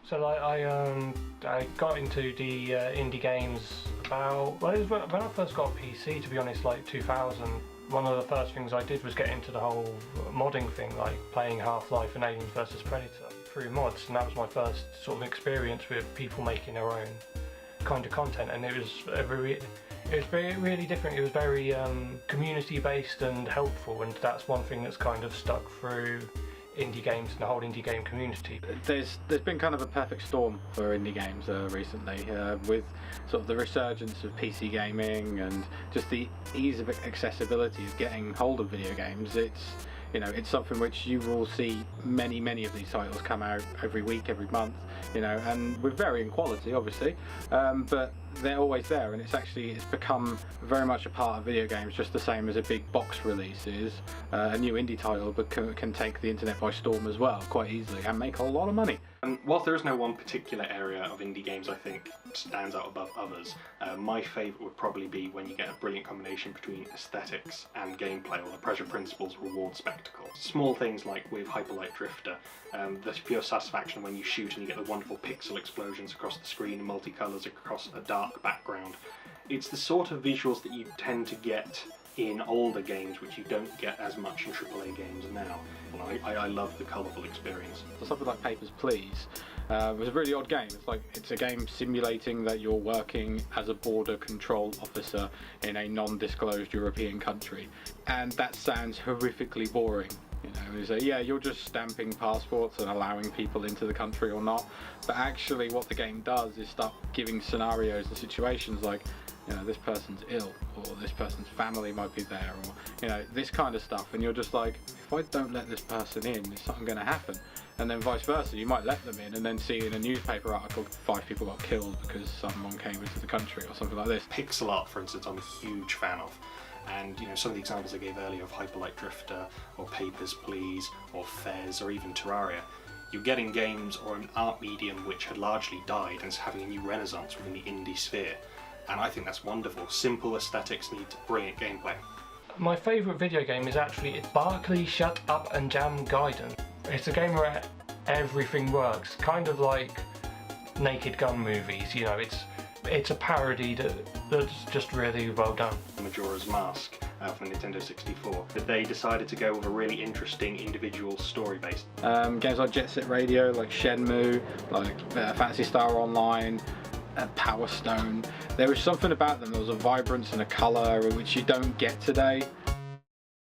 So like I got into the indie games about, well, it was when I first got a PC, to be honest, like 2000. One of the first things I did was get into the whole modding thing, like playing Half-Life and Aliens vs Predator through mods, and that was my first sort of experience with people making their own kind of content, and it was really different. It was very community based and helpful, and that's one thing that's kind of stuck through indie games and the whole indie game community. There's been kind of a perfect storm for indie games recently, with sort of the resurgence of PC gaming and just the ease of accessibility of getting hold of video games. It's something which you will see many of these titles come out every week, every month, and with varying quality, obviously, but they're always there, and it's become very much a part of video games, just the same as a big box release is. A new indie title but can take the internet by storm as well, quite easily, and make a lot of money. And whilst there is no one particular area of indie games I think stands out above others, my favourite would probably be when you get a brilliant combination between aesthetics and gameplay, or the Pressure Principles reward spectacle. Small things like with Hyperlight Drifter, the pure satisfaction when you shoot and you get the wonderful pixel explosions across the screen and multicolours across a dark background. It's the sort of visuals that you tend to get in older games which you don't get as much in AAA games now. And I love the colourful experience. So something like Papers, Please was a really odd game. It's a game simulating that you're working as a border control officer in a non-disclosed European country, and that sounds horrifically boring. You say, yeah, you're just stamping passports and allowing people into the country or not, but actually what the game does is start giving scenarios and situations like, this person's ill, or this person's family might be there, or this kind of stuff, and you're just like, if I don't let this person in, is something going to happen? And then vice versa, you might let them in and then see in a newspaper article 5 people got killed because someone came into the country or something like this. Pixel art, for instance, I'm a huge fan of. And some of the examples I gave earlier of Hyperlight Drifter, or Papers, Please, or Fez, or even Terraria, you're getting games or an art medium which had largely died and is having a new renaissance within the indie sphere. And I think that's wonderful. Simple aesthetics need brilliant gameplay. My favourite video game is actually Barkley Shut Up and Jam Gaiden. It's a game where everything works, kind of like Naked Gun movies. It's a parody that's just really well done. Majora's Mask for Nintendo 64. But they decided to go with a really interesting individual story-based. Games like Jet Set Radio, like Shenmue, like Phantasy Star Online, Power Stone. There was something about them. There was a vibrance and a colour which you don't get today.